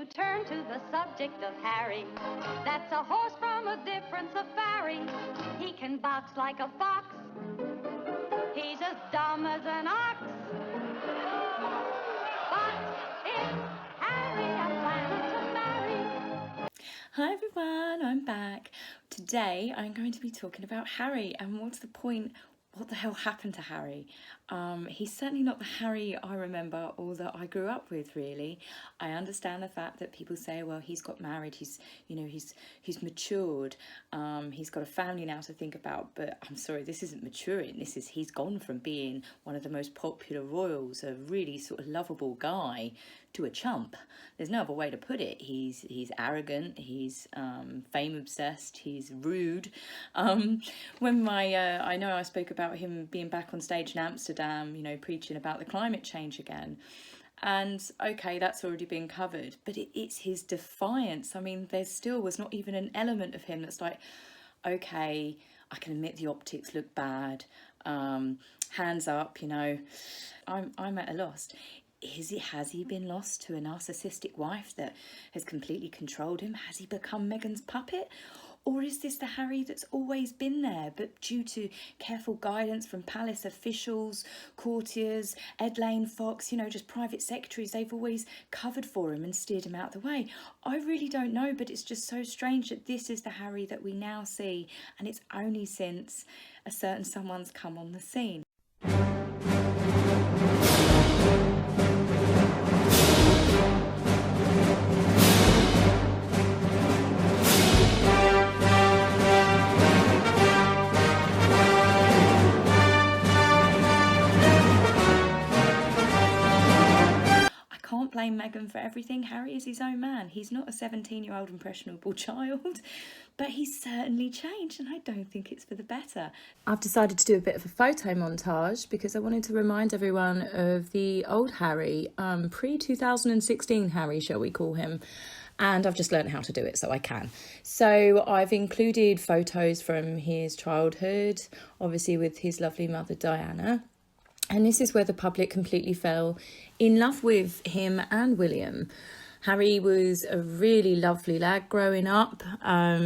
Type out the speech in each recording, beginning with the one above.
to turn to the subject of Harry. That's a horse from a different safari. He can box like a fox. He's as dumb as an ox. But it's Harry I'm planning to marry. Hi everyone, I'm back. Today I'm going to be talking about Harry and what's the point, what the hell happened to Harry? He's certainly not the Harry I remember or that I grew up with, really. I understand the fact that people say, well, he's got married, he's matured, he's got a family now to think about, but I'm sorry, this isn't maturing. He's gone from being one of the most popular royals, a really sort of lovable guy, to a chump. There's no other way to put it. He's arrogant, he's fame obsessed, he's rude. When I know I spoke about him being back on stage in Amsterdam, preaching about the climate change again. And okay, that's already been covered, but it's his defiance. I mean, there still was not even an element of him that's like, okay, I can admit the optics look bad, hands up, I'm at a loss. Has he been lost to a narcissistic wife that has completely controlled him? Has he become Meghan's puppet? Or is this the Harry that's always been there, but due to careful guidance from palace officials, courtiers, Ed Lane Fox, just private secretaries, they've always covered for him and steered him out the way? I really don't know, but it's just so strange that this is the Harry that we now see, and it's only since a certain someone's come on the scene. Blame Meghan for everything. Harry is his own man. He's not a 17-year-old impressionable child, but he's certainly changed, and I don't think it's for the better. I've decided to do a bit of a photo montage because I wanted to remind everyone of the old Harry, pre-2016 Harry, shall we call him. And I've just learned how to do it, so I can. So I've included photos from his childhood, obviously with his lovely mother Diana. And this is where the public completely fell in love with him and William. Harry was a really lovely lad growing up.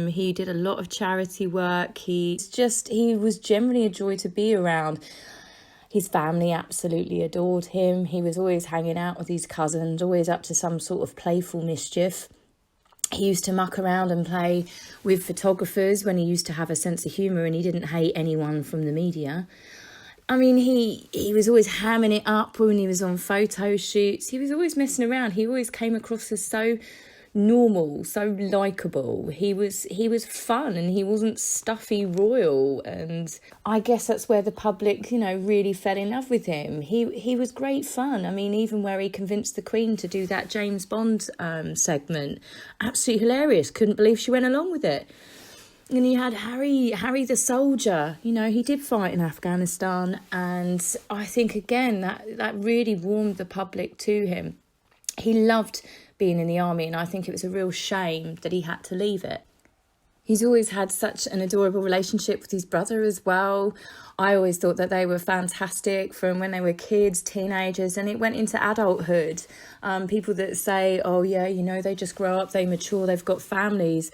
He did a lot of charity work. He was generally a joy to be around. His family absolutely adored him. He was always hanging out with his cousins, always up to some sort of playful mischief. He used to muck around and play with photographers when he used to have a sense of humour, and he didn't hate anyone from the media. I mean, he was always hamming it up when he was on photo shoots. He was always messing around. He always came across as so normal, so likeable. He was fun, and he wasn't stuffy royal. And I guess that's where the public, really fell in love with him. He was great fun. I mean, even where he convinced the Queen to do that James Bond segment, absolutely hilarious. Couldn't believe she went along with it. And you had Harry the soldier. He did fight in Afghanistan, and I think again that really warmed the public to him. He loved being in the army, and I think it was a real shame that he had to leave it. He's always had such an adorable relationship with his brother as well. I always thought that they were fantastic from when they were kids, teenagers, and it went into adulthood. People that say, oh yeah, they just grow up, they mature, they've got families.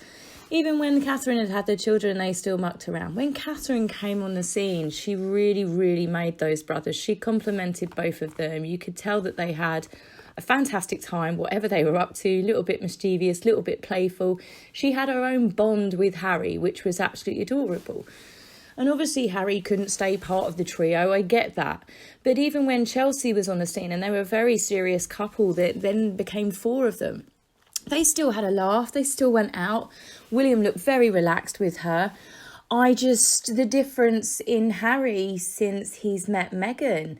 Even when Catherine had their children, they still mucked around. When Catherine came on the scene, she really, really made those brothers. She complimented both of them. You could tell that they had a fantastic time, whatever they were up to, a little bit mischievous, a little bit playful. She had her own bond with Harry, which was absolutely adorable. And obviously Harry couldn't stay part of the trio, I get that. But even when Chelsea was on the scene, and they were a very serious couple that then became four of them, they still had a laugh, they still went out. William looked very relaxed with her. The difference in Harry since he's met Meghan,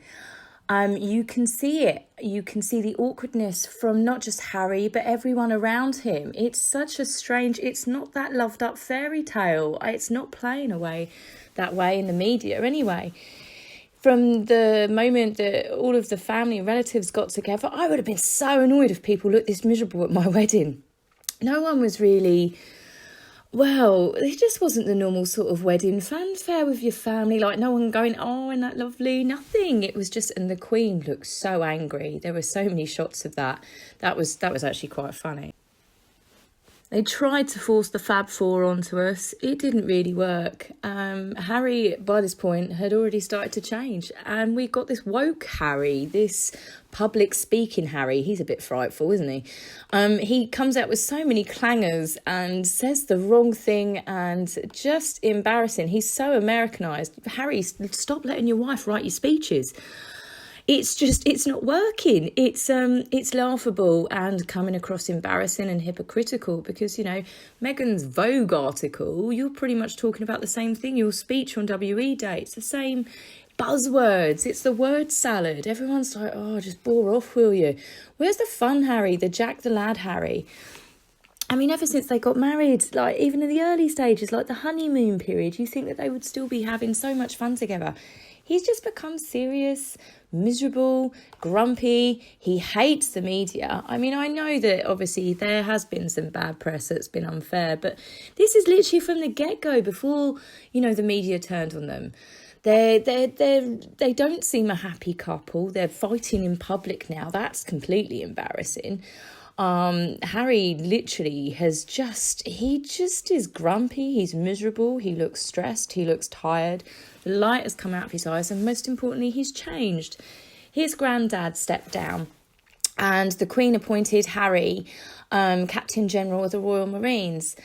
you can see it. You can see the awkwardness from not just Harry, but everyone around him. It's such a it's not that loved up fairy tale. It's not playing away that way in the media anyway. From the moment that all of the family and relatives got together, I would have been so annoyed if people looked this miserable at my wedding. No one was really Well, it just wasn't the normal sort of wedding fanfare with your family, like no one going, oh, isn't that lovely? Nothing. It was just, and the Queen looked so angry. There were so many shots of that. That was actually quite funny. They tried to force the Fab Four onto us. It didn't really work. Harry, by this point, had already started to change. And we got this woke Harry, this public speaking Harry. He's a bit frightful, isn't he? He comes out with so many clangers and says the wrong thing and just embarrassing. He's so Americanised. Harry, stop letting your wife write your speeches. It's not working. It's laughable and coming across embarrassing and hypocritical because, you know, Meghan's Vogue article, you're pretty much talking about the same thing. Your speech on WE Day, it's the same buzzwords. It's the word salad. Everyone's like, oh, just bore off, will you? Where's the fun Harry, the Jack the Lad Harry? I mean, ever since they got married, like even in the early stages, like the honeymoon period, you think that they would still be having so much fun together. He's just become serious, miserable, grumpy. He hates the media. I mean, I know that obviously there has been some bad press that's been unfair, but this is literally from the get-go before, you know, the media turned on them. They don't seem a happy couple. They're fighting in public now. That's completely embarrassing. Harry literally he just is grumpy. He's miserable. He looks stressed. He looks tired. The light has come out of his eyes, and most importantly, he's changed. His granddad stepped down, and the Queen appointed Harry Captain General of the Royal Marines.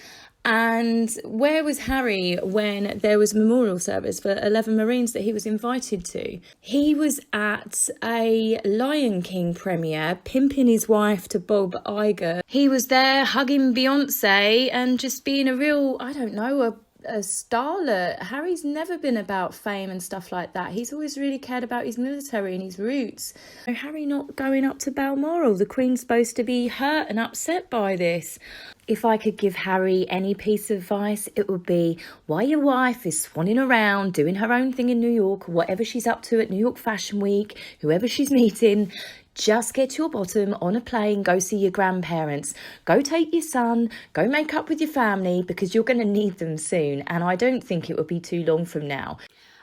And where was Harry when there was a memorial service for 11 Marines that he was invited to? He was at a Lion King premiere, pimping his wife to Bob Iger. He was there hugging Beyonce and just being a real, I don't know, a starlet. Harry's never been about fame and stuff like that. He's always really cared about his military and his roots. Harry not going up to Balmoral. The Queen's supposed to be hurt and upset by this. If I could give Harry any piece of advice, it would be while your wife is swanning around, doing her own thing in New York, whatever she's up to at New York Fashion Week, whoever she's meeting, just get to your bottom on a plane, go see your grandparents, go take your son, go make up with your family because you're going to need them soon. And I don't think it will be too long from now.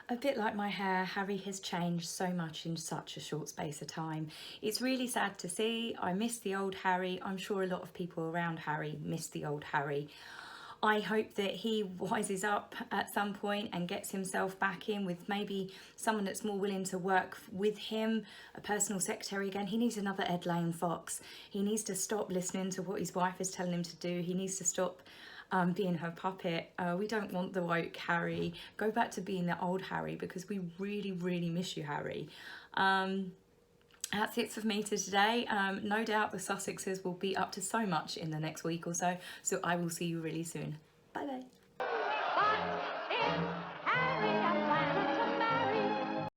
A bit like my hair, Harry has changed so much in such a short space of time. It's really sad to see. I miss the old Harry. I'm sure a lot of people around Harry miss the old Harry. I hope that he wises up at some point and gets himself back in with maybe someone that's more willing to work with him, a personal secretary again. He needs another Ed Lane Fox. He needs to stop listening to what his wife is telling him to do. He needs to stop being her puppet. We don't want the woke Harry. Go back to being the old Harry because we really, really miss you, Harry. That's it for me today. No doubt the Sussexes will be up to so much in the next week or so. So I will see you really soon. Bye bye.